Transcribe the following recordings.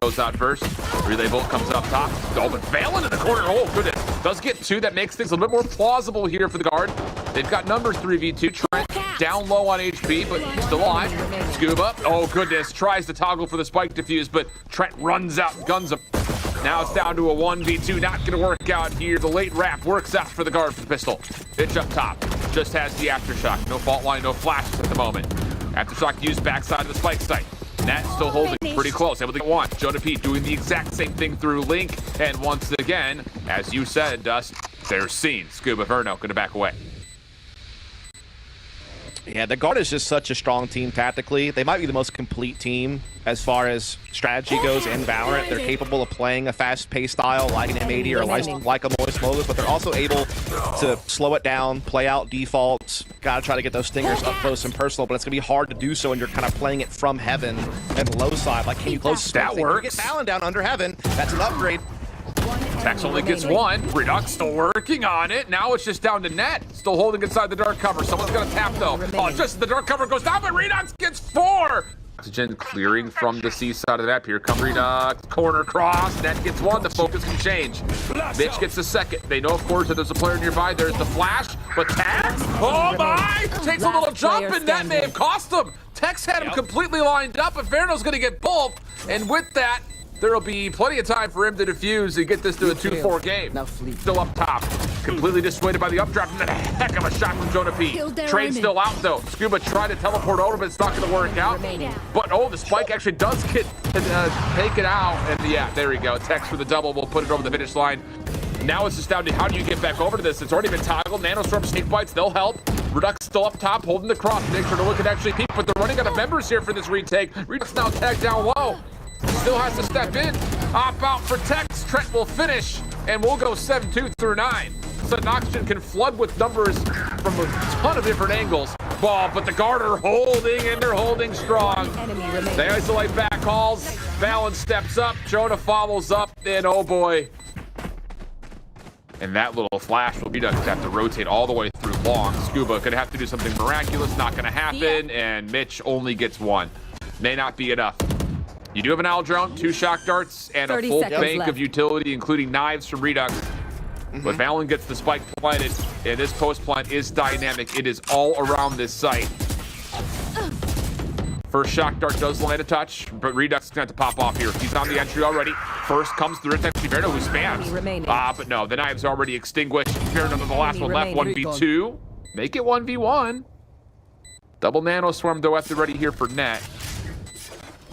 goes out first. Relay Bolt comes up top. Oh, but Valen in the corner. Oh, goodness. Does get two. That makes things a little bit more plausible here for the guard. They've got numbers 3v2. Trent down low on HP, but still alive. Scuba. Oh, goodness. Tries to toggle for the spike defuse, but Trent runs out and guns him. Now it's down to a 1v2. Not going to work out here. The late wrap works out for the guard for the pistol. Itch up top. Just has the aftershock. No fault line, no flashes at the moment. Aftershock used backside of the spike site. Nat still holding pretty close. Able to get one. Jonah P doing the exact same thing through Link. And once again, as you said, Dust, they're seen. Scuba Verno going to back away. Yeah, the guard is just such a strong team tactically. They might be the most complete team as far as strategy goes in Valorant. They're capable of playing a fast-paced style like an M80 or like a Moist Molus, but they're also able to slow it down, play out defaults. Gotta try to get those stingers up close and personal, but it's gonna be hard to do so when you're kind of playing it from heaven and the low side. Like, can you close that works? You get Talon down under heaven. That's an upgrade. Tex only gets one. Redux still working on it. Now it's just down to Net. Still holding inside the dark cover. Someone's gonna tap though. Oh, just the dark cover goes down, but Redux gets 4. Oxygen clearing from the C side of the map. Here comes Redux. Corner cross. Net gets 1. The focus can change. Mitch gets a second. They know, of course, that there's a player nearby. There's the flash, but Tex, oh my! Takes a little jump, and that may have cost him. Tex had him completely lined up, but Verno's gonna get both. And with that, there'll be plenty of time for him to defuse and get this to a 2-4 game. Still up top. Completely dissuaded by the updraft, and then a heck of a shot from Jonah P. Trade's still out, though. Scuba tried to teleport over, but it's not going to work out. But, oh, the spike actually does get taken out. And, yeah, there we go. Tex for the double. We'll put it over the finish line. Now it's just down to how do you get back over to this? It's already been toggled. Nanostorm, Snake Bites, they'll help. Redux still up top, holding the cross. Make sure to look at actually peek, but they're running out of members here for this retake. Redux now tagged down low. Still has to step in. Hop out for Tex. Trent will finish, and we'll go 7-2 through 9. So Oxygen can flood with numbers from a ton of different angles. Ball, but the guard are holding, and they're holding strong. They isolate back calls. Valen steps up. Jonah follows up, and oh boy. And that little flash will be done. Have to rotate all the way through long. Scuba could have to do something miraculous. Not going to happen, and Mitch only gets 1. May not be enough. You do have an owl drone, 2 shock darts, and a full bank of utility, including knives from Redux. But Valen gets the spike planted, and this post plant is dynamic. It is all around this site. First shock dart does land a touch, but Redux is going to have to pop off here. He's on the entry already. First comes through. It's actually Verno who spams. But no, the knives are already extinguished. Verno, the last one left, 1v2. Make it 1v1. Double nano swarm, though, at the ready here for Net.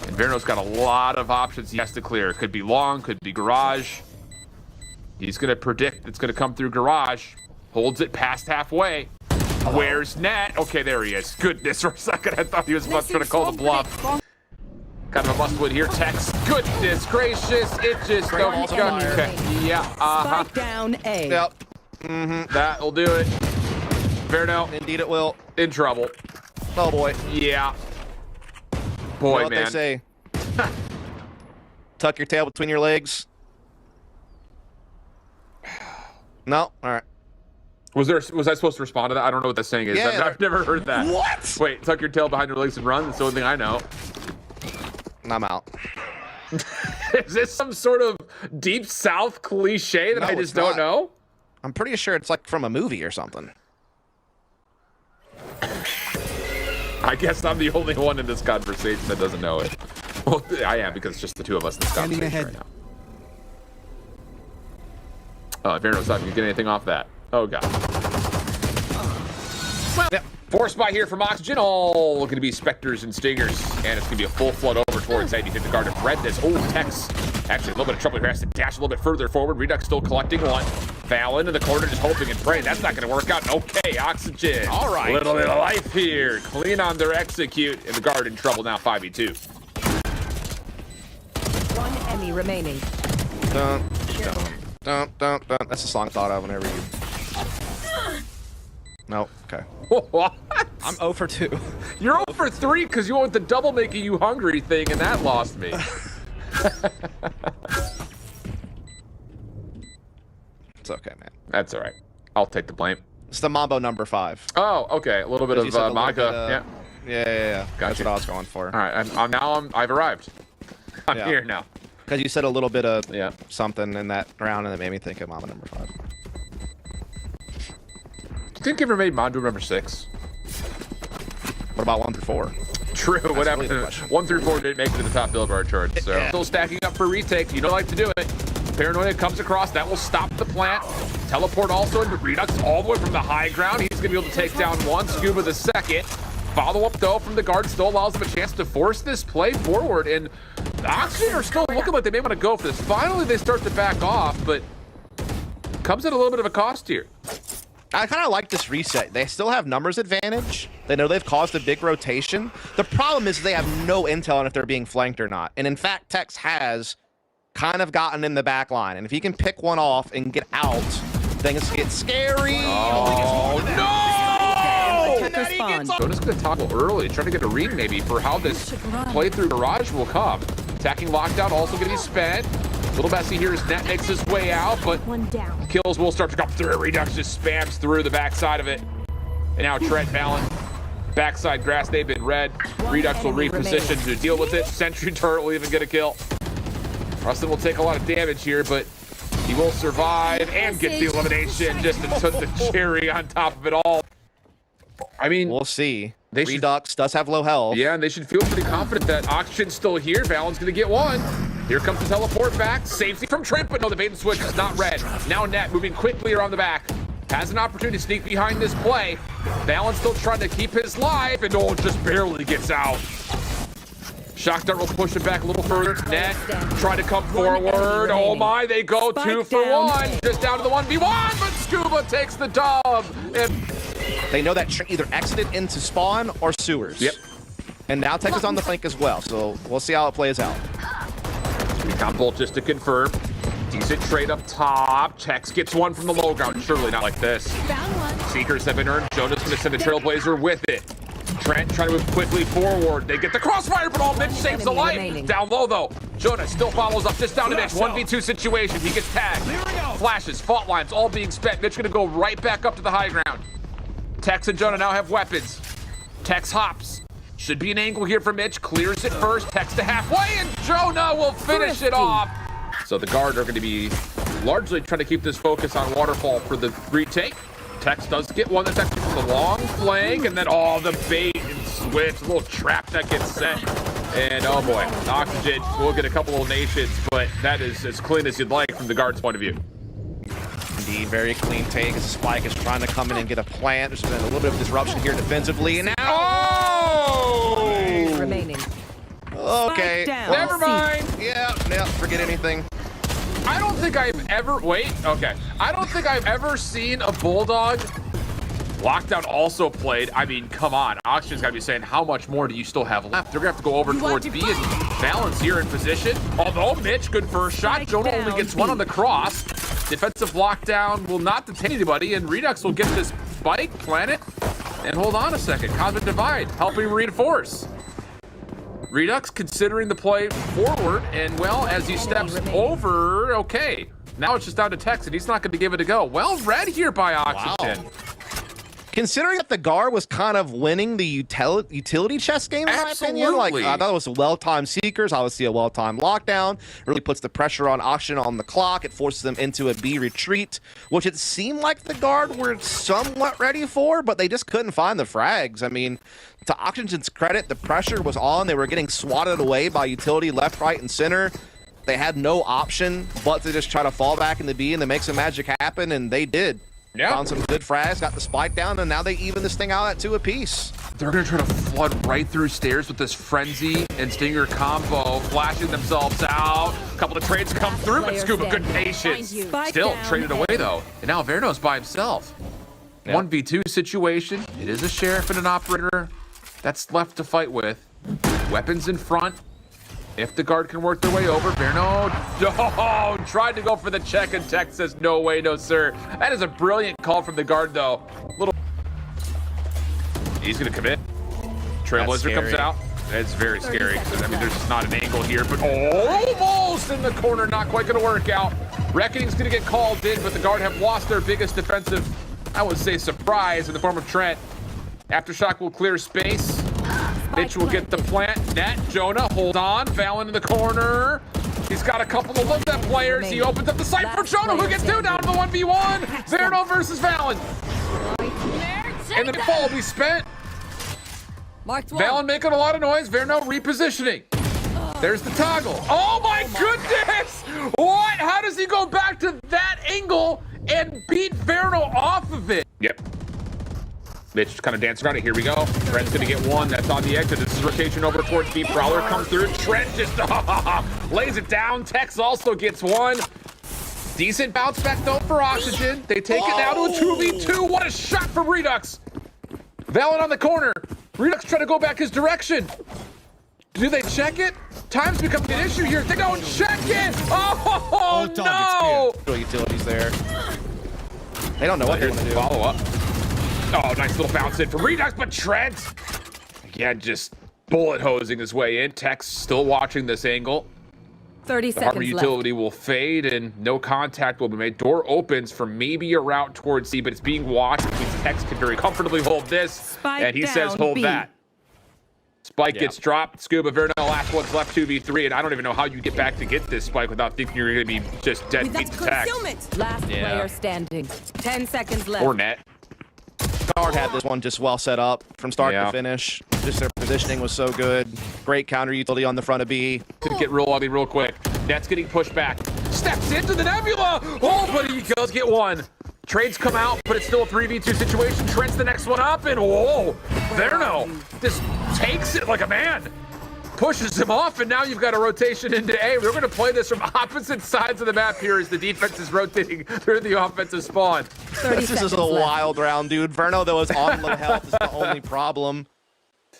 And Verno's got a lot of options he has to clear. Could be long, could be garage. He's going to predict it's going to come through garage. Holds it past halfway. Where's Net? Okay, there he is. Goodness, for a second I thought he was about to try to call the bluff. Kind of a must-win here. Tex, goodness gracious. It just don't go. Okay. Yeah, down A. Yep. That'll do it. Verno. Indeed it will. In trouble. Oh, boy. Yeah. Boy, You know what man. they say. Tuck your tail between your legs. No? All right. Was I supposed to respond to that? I don't know what that saying is. Yeah, I've never heard that. What? Wait, tuck your tail behind your legs and run? That's the only thing I know. I'm out. Is this some sort of deep south cliche that No, I just it's don't not. know? I'm pretty sure it's like from a movie or something. I guess I'm the only one in this conversation that doesn't know it. Well, I am, because it's just the two of us in this conversation right now. Oh, Verno's not going to get anything off that. Oh, God. Well, force buy here from Oxygen. All going to be Spectres and Stingers. And it's going to be a full flood over towards Ed. You hit the guard and read this. Oh, Tex. Actually, a little bit of trouble here. Has to dash a little bit further forward. Redux still collecting one. Valen in the corner just hoping and praying. That's not going to work out. Okay, Oxygen. All right. Little bit of life here. Clean on their execute. And the guard in trouble now, 5v2. One enemy remaining. Dun, dun, dun, dun, dun. That's a song thought of whenever you... No, okay. What? I'm 0 for 2. You're 0 for 3 because you went with the double making you hungry thing, and that lost me. It's okay, man. That's all right. I'll take the blame. It's the Mambo number 5. Oh, okay. A little bit of MAGA. Yeah. That's Gotcha. what I was going for. All right. I've arrived. I'm Yeah. here now. Because you said a little bit of Yeah. something in that round, and it made me think of Mama number 5. Do you think you ever made Mondo number 6? What about 1 through 4? True, really the whatever. question. 1 through 4 didn't make it to the top Billboard chart, so still stacking up for retake. You don't like to do it. Paranoia comes across, that will stop the plant. Teleport also into Redux all the way from the high ground. He's gonna be able to take down one, Scuba the second. Follow up though from the guard still allows them a chance to force this play forward, and the Oxygen are still looking like they may want to go for this. Finally, they start to back off, but comes at a little bit of a cost here. I kind of like this reset. They still have numbers advantage. They know they've caused a big rotation. The problem is they have no intel on if they're being flanked or not. And in fact, Tex has kind of gotten in the back line. And if he can pick one off and get out, things get scary. Oh, no! Attacker spawn. Jonas gonna toggle early, trying to get a read maybe for how this playthrough barrage will come. Attacking lockdown also gonna be spent. Little messy here as Net makes his way out, but One down. kills will start to come through. Redux just spams through the backside of it. And now Trent Valen, backside grass, they've been red. Redux will enemy reposition to deal with it. Sentry turret will even get a kill. Rustin will take a lot of damage here, but he will survive and get the elimination just to put the cherry on top of it all. I mean, We'll see. They should- Redux does have low health. yeah, and they should feel pretty confident that Oxygen's still here. Valen's gonna get one. Here comes the teleport back. Safety from Trent, but no, the bait and switch is not red. Now Net moving quickly around the back. Has an opportunity to sneak behind this play. Valen's still trying to keep his life, and just barely gets out. Shock Dart will push it back a little further. Net trying to come forward. Oh my, they go Spike 2 for down. 1. Just down to the 1v1, but Scuba takes the dub. And They know that Trent either exited into spawn or sewers. Yep. And now Tex is on the flank as well, so we'll see how it plays out. Recon bolt just to confirm. Decent trade up top. Chex gets one from the low ground. Surely not like this. Found one. Seekers have been earned. Jonas gonna send a Trailblazer with it. Trent trying to move quickly forward. They get the crossfire, but Mitch saves the enemy life. remaining. Down low though. Jonas still follows up just down to Mitch. 1v2 situation. He gets tagged. Flashes, fault lines, all being spent. Mitch gonna go right back up to the high ground. Tex and Jonah now have weapons. Tex hops. Should be an angle here for Mitch. Clears it first. Tex to halfway, and Jonah will finish it off. So the guard are going to be largely trying to keep this focus on Waterfall for the retake. Tex does get one that's actually from the long flank, and then the bait and switch, a little trap that gets set. And oh boy, Oxygen will get a couple of nations, but that is as clean as you'd like from the guard's point of view. Indeed, very clean take as Spike is trying to come in and get a plant. There's been a little bit of disruption here defensively, and now... Oh! Remaining. Okay. Spike down. Never mind. Yeah, forget anything. I don't think I've ever, I don't think I've ever seen a Bulldog. Lockdown also played. I mean, come on. Oxygen's got to be saying, how much more do you still have left? They're going to have to go over towards B and balance here in position. Although Mitch, good first shot. Spike Jonah only down, gets one B. on the cross. Defensive lockdown will not detain anybody, and Redux will get this spike, plant it, and hold on a second. Cosmic Divide helping reinforce. Redux considering the play forward, and well, as he steps over, okay. Now it's just down to Tex, and he's not going to give it a go. Well read here by Oxygen. Wow. Considering that the guard was kind of winning the utility chess game, in my opinion, like I thought it was a well-timed Seekers, obviously a well-timed lockdown. Really puts the pressure on Oxygen on the clock. It forces them into a B retreat, which it seemed like the guard were somewhat ready for, but they just couldn't find the frags. I mean, to Oxygen's credit, the pressure was on. They were getting swatted away by utility left, right, and center. They had no option but to just try to fall back in the B and to make some magic happen, and they did. Yeah. Found some good frags, got the spike down, and now they even this thing out at 2 apiece. They're going to try to flood right through stairs with this Frenzy and Stinger combo, flashing themselves out. A couple of trades come through, but Player Scuba, good standing. patience. Spike Still down, traded away, though. And now Verno's by himself. Yep. 1v2 situation. It is a Sheriff and an Operator that's left to fight with. Weapons in front. If the guard can work their way over, Verno tried to go for the check, and Tech says, no way, no sir. That is a brilliant call from the guard, though. He's going to commit. Trailblazer comes out. It's very scary. I mean, there's just not an angle here, but almost in the corner. Not quite going to work out. Reckoning's going to get called in, but the guard have lost their biggest defensive, I would say, surprise in the form of Trent. Aftershock will clear space. Mitch will get the plant. Net, Jonah, hold on. Valen in the corner. He's got a couple of look-up players. He opens up the site for Jonah, who gets two down to the 1v1. Verno versus Valen. And the ball will be spent. Valen making a lot of noise. Verno repositioning. There's the toggle. Oh my goodness! What? How does he go back to that angle and beat Verno off of it? Yep. Mitch kind of dancing around it. Here we go. Trent's gonna get one. That's on the exit. This is rotation over towards B. Prowler comes through. Trent just lays it down. Tex also gets one. Decent bounce back though for Oxygen. They take it down to a 2v2. What a shot from Redux. Valen on the corner. Redux trying to go back his direction. Do they check it? Time's becoming an issue here. They don't check it. Oh no! Utilities there. They don't know what they're going to do. Follow up. Oh, nice little bounce in from Redux, but Trent, again, just bullet hosing his way in. Tex still watching this angle. 30 The harbor seconds utility will fade and no contact will be made. Door opens for maybe a route towards C, but it's being watched. Which means Tex can very comfortably hold this. Spike and he down, says hold B. that. Spike gets dropped. Scuba Verno, last one's left 2v3, and I don't even know how you get back to get this spike without thinking you're going to be just dead meat to Tex. left player standing. 10 seconds left. Or net. Guard had this one just well set up from start to finish. Just their positioning was so good. Great counter utility on the front of B. Could get real ugly real quick. Net's getting pushed back. Steps into the Nebula. Oh, but he does get one. Trades come out, but it's still a 3v2 situation. Trent's the next one up, and whoa, Verno just takes it like a man. Pushes him off, and now you've got a rotation into A. We're going to play this from opposite sides of the map here as the defense is rotating through the offensive spawn. This is a wild round, dude. Verno, though, is on low health is the only problem.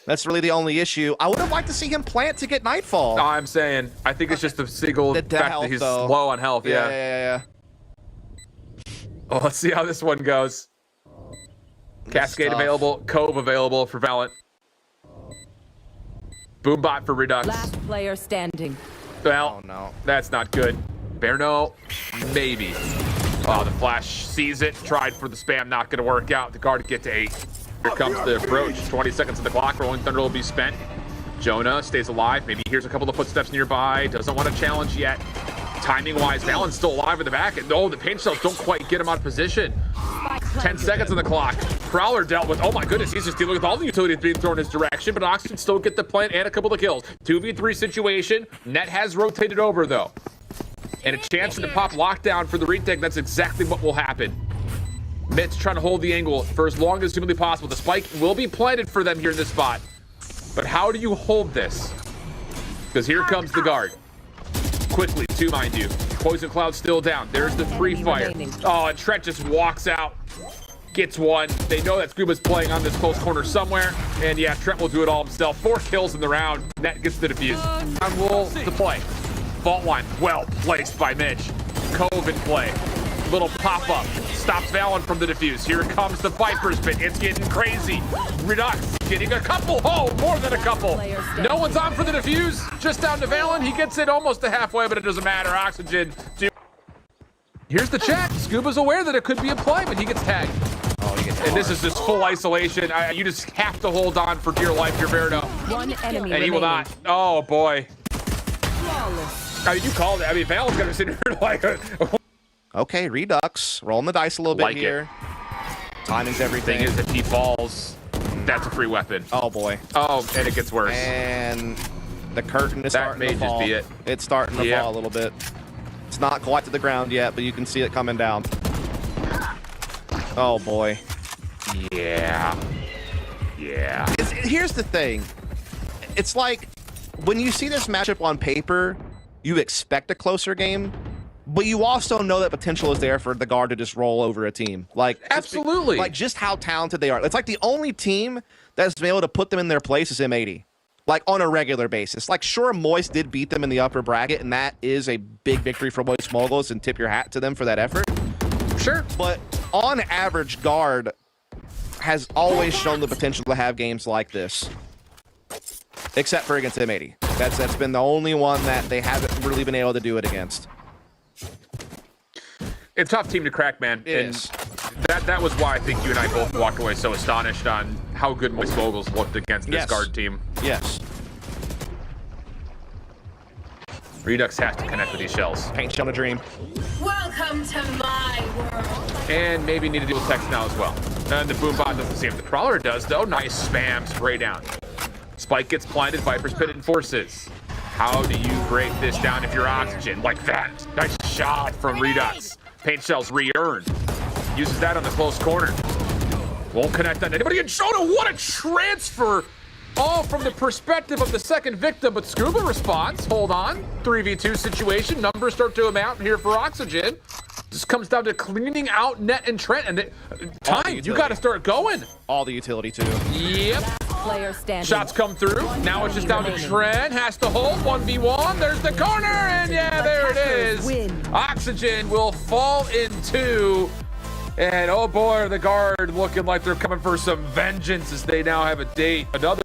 That's really the only issue. I would have liked to see him plant to get Nightfall. No, I'm saying, I think it's just the single fact that he's low on health. Yeah. Oh, let's see how this one goes. Cascade available, Cove available for Valent. Boombot for Redux. Last player standing. Well, oh, no. That's not good. Verno, maybe. Oh, the Flash sees it. Tried for the spam, not going to work out. The guard to get to 8. Here comes the approach. 20 seconds of the clock. Rolling Thunder will be spent. Jonah stays alive. Maybe hears a couple of footsteps nearby. Doesn't want to challenge yet. Timing-wise, Valen's still alive in the back. And oh, the paint shells don't quite get him out of position. 10 seconds on the clock. Prowler dealt with, oh my goodness, he's just dealing with all the utilities being thrown in his direction, but Oxygen still get the plant and a couple of kills. 2v3 situation. Net has rotated over, though. And a chance to pop lockdown for the retake. That's exactly what will happen. Mitch trying to hold the angle for as long as humanly possible. The spike will be planted for them here in this spot. But how do you hold this? Because here comes the guard. Quickly, too, mind you. Poison Cloud still down. There's the free fire. Oh, and Trent just walks out. Gets one. They know that Scuba's playing on this close corner somewhere. And yeah, Trent will do it all himself. 4 kills in the round. Net gets the defuse. And will deploy. Vault line well placed by Mitch. Cove in play. Little pop-up. Stops Valen from the defuse. Here comes the Viper's Pit. It's getting crazy. Redux getting a couple. Oh, more than a couple. No one's on for the defuse. Just down to Valen. He gets it almost to halfway, but it doesn't matter. Oxygen. Here's the check. Scuba's aware that it could be a play, but he gets tagged. Oh, he gets and this is just full isolation. You just have to hold on for dear life, your Verno. One enemy and he will not. Oh, boy. Flawless. I mean, you called it. I mean, Valen's going to sit here like... Okay, Redux. Rolling the dice a little bit here. Timing's everything. Thing is, if he falls, that's a free weapon. Oh, boy. Oh, and it gets worse. And the curtain is starting to fall. That may just be it. It's starting to fall a little bit. It's not quite to the ground yet, but you can see it coming down. Oh, boy. Yeah. Here's the thing. It's like, when you see this matchup on paper, you expect a closer game. But you also know that potential is there for the guard to just roll over a team. Like absolutely. Like just how talented they are. It's like the only team that's been able to put them in their place is M80. Like on a regular basis. Like sure, Moist did beat them in the upper bracket, and that is a big victory for Moist Moguls, and tip your hat to them for that effort. Sure. But on average, guard has always shown the potential to have games like this. Except for against M80. That's been the only one that they haven't really been able to do it against. It's a tough team to crack, man. It is. That was why I think you and I both walked away so astonished on how good Moist Moguls looked against this guard team. Yes. Redux has to connect with these shells. Paint shell in a dream. Welcome to my world. And maybe need to deal with text now as well. And the Boombot doesn't see if the Crawler does, though. Nice spam, spray down. Spike gets blinded, Viper's pitted forces. How do you break this down if you're Oxygen? Like that. Nice shot from Redux. Paint shells re-earned. Uses that on the close corner. Won't connect on anybody. And Shota, what a transfer! All from the perspective of the second victim, but Scuba responds. Hold on. 3v2 situation. Numbers start to amount here for Oxygen. Just comes down to cleaning out Net and Trent. And time, you got to start going. All the utility, too. Yep. Player standing. Shots come through. Now it's just down to Trent. Has to hold. 1v1. There's the corner. And yeah, there it is. Oxygen will fall in 2. And oh boy, the guard looking like they're coming for some vengeance as they now have a date. Another